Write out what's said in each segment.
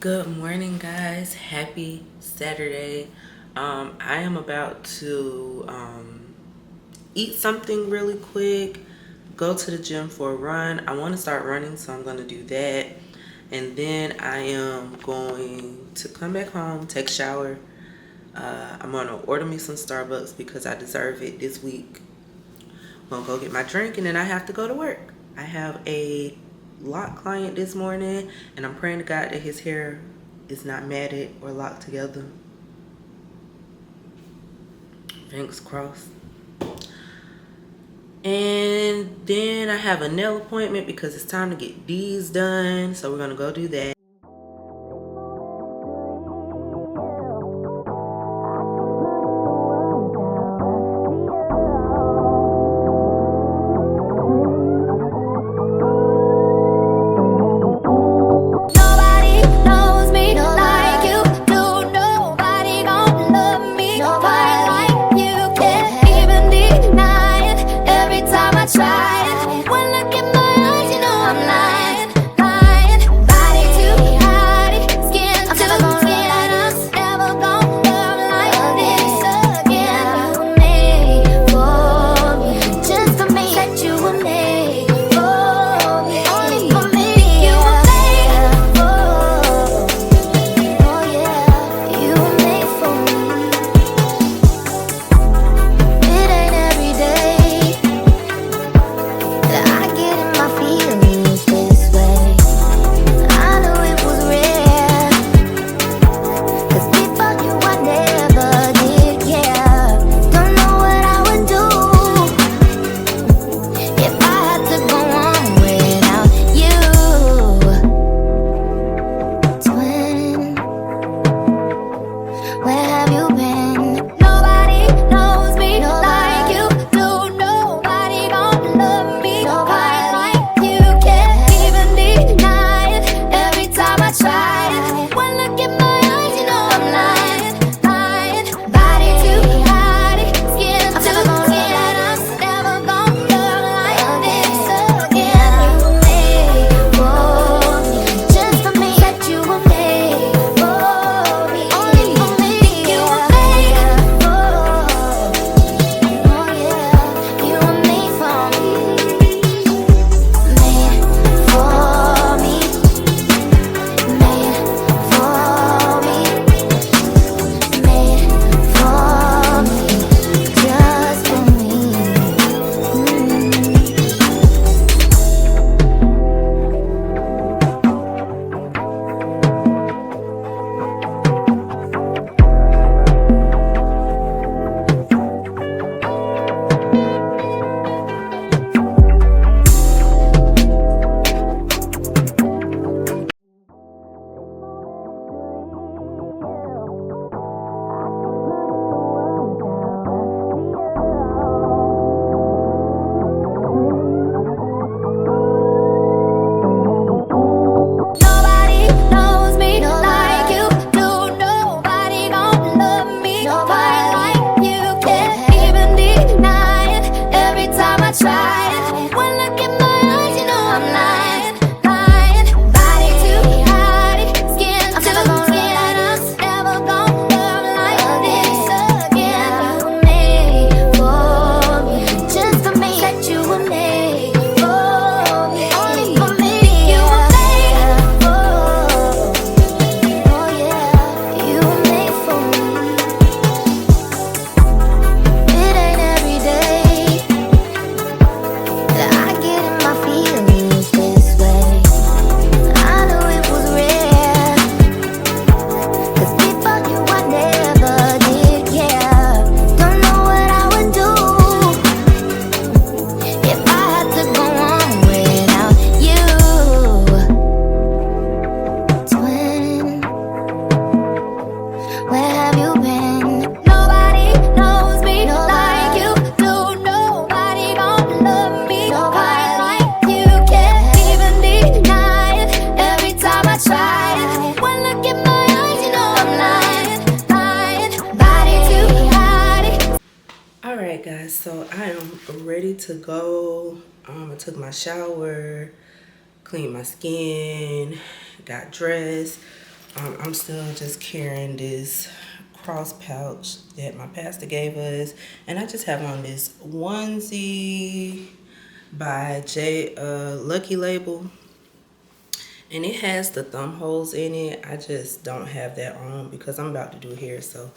Good morning, guys. Happy Saturday. I am about to eat something really quick, go to the gym for a run. I want to start running, so I'm going to do that. And then I am going to come back home, take a shower. I'm going to order me some Starbucks because I deserve it this week. I'm going to go get my drink, and then I have to go to work. I have a lock client this morning, and I'm praying to God that his hair is not matted or locked together. Thanks, cross. And then I have a nail appointment because it's time to get these done, so we're gonna go do that. So I am ready to go. I took my shower, cleaned my skin, got dressed. I'm still just carrying this cross pouch that my pastor gave us, and I just have on this onesie by Lucky Label, and it has the thumb holes in it. I just don't have that on because I'm about to do hair, so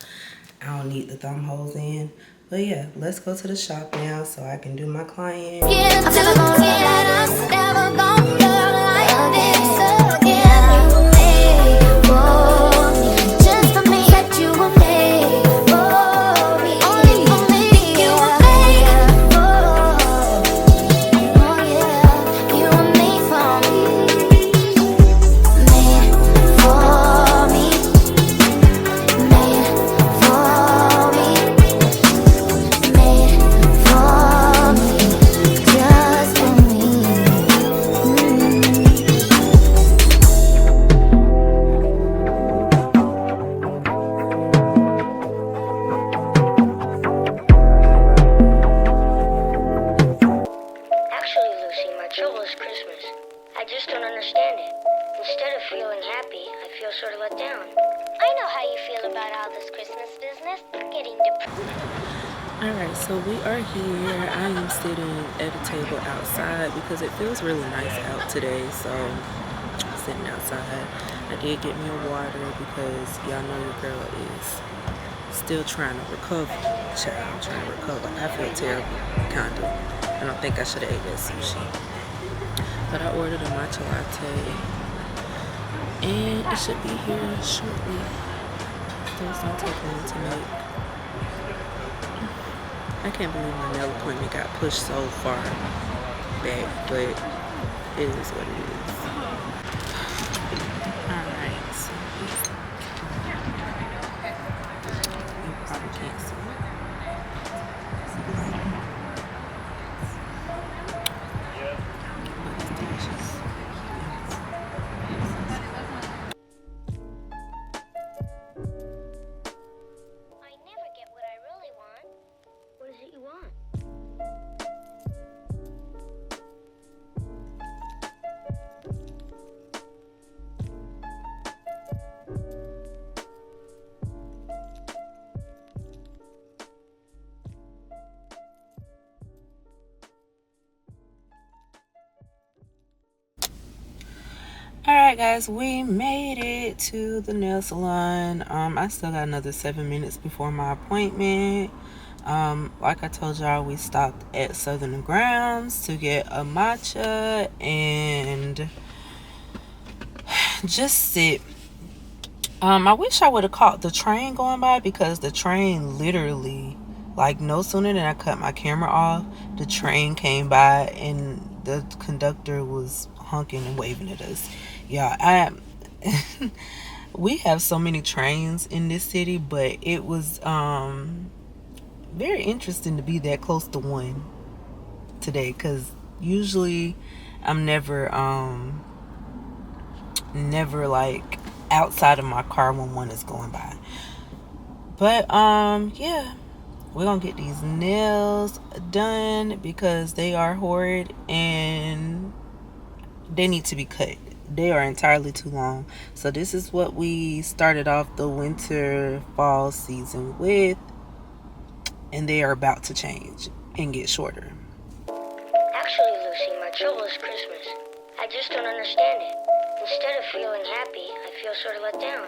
I don't need the thumb holes in. But yeah, let's go to the shop now so I can do my client. Alright, so we are here. I am sitting at a table outside because it feels really nice out today, so I'm sitting outside. I did get me a water because y'all know your girl is still trying to recover. Child, I'm trying to recover. I feel terrible, kinda. I don't think I should have ate that sushi. But I ordered a matcha latte, and it should be here shortly. Those don't take long to make. I can't believe my nail appointment got pushed so far back, but it is what it is. Alright, so you probably can't see it. But it's delicious. I never get what I really want. What is it you want? Alright guys, we made it to the nail salon. I still got another 7 minutes before my appointment. Like I told y'all, we stopped at Southern Grounds to get a matcha and just sit. I wish I would have caught the train going by because the train literally, like, no sooner than I cut my camera off, the train came by and the conductor was honking and waving at us. Yeah, we have so many trains in this city, but it was very interesting to be that close to one today, because usually I'm never like outside of my car when one is going by. But yeah, we're gonna get these nails done because they are horrid and they need to be cut. They are entirely too long. So this is what we started off the winter fall season with, and they are about to change and get shorter. Actually, Lucy, my trouble is Christmas. I just don't understand it. Instead of feeling happy, I feel sort of let down.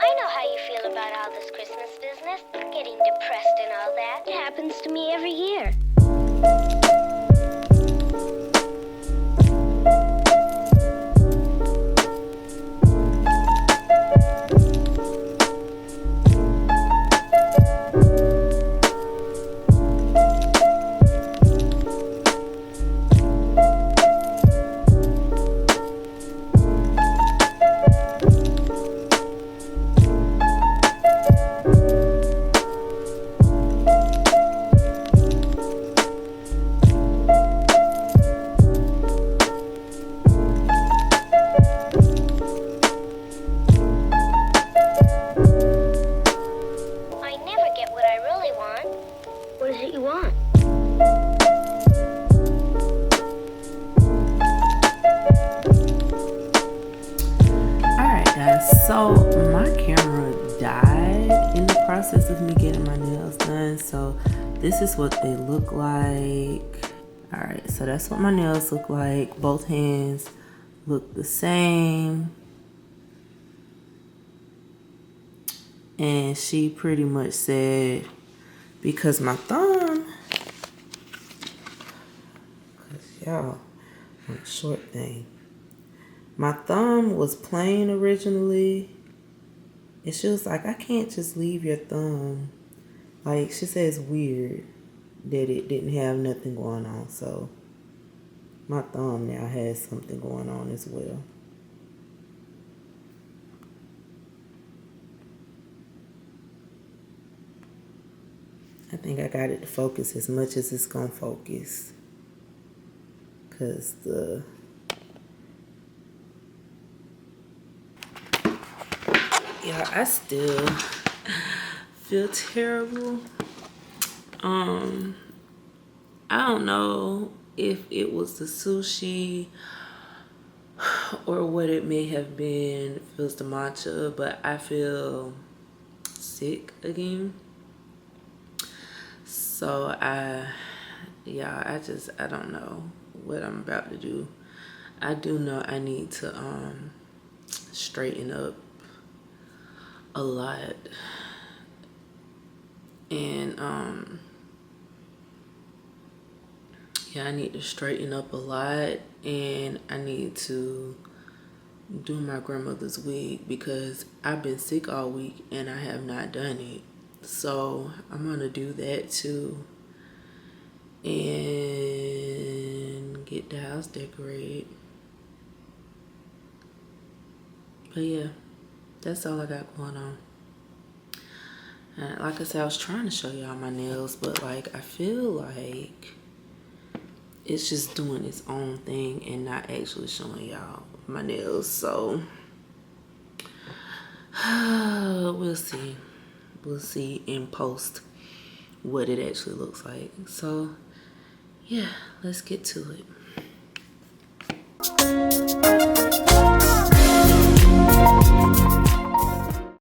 I know how you feel about all this Christmas business, getting depressed and all that. It happens to me every year. So my camera died in the process of me getting my nails done. So this is what they look like. All right, so that's what my nails look like. Both hands look the same. And she pretty much said, because my thumb, cause y'all, I'm a short thing. My thumb was plain originally. And she was like, I can't just leave your thumb. Like, she said it's weird that it didn't have nothing going on. So my thumb now has something going on as well. I think I got it to focus as much as it's gonna focus. Cause yeah, I still feel terrible. I don't know if it was the sushi or what it may have been, if it was the matcha, but I feel sick again. So I don't know what I'm about to do. I do know I need to straighten up a lot. And yeah, I need to straighten up a lot, and I need to do my grandmother's wig because I've been sick all week and I have not done it. So I'm gonna do that too and get the house decorated. But yeah, that's all I got going on. And like I said, I was trying to show y'all my nails, but like I feel like it's just doing its own thing and not actually showing y'all my nails. So we'll see. We'll see in post what it actually looks like. So yeah, let's get to it.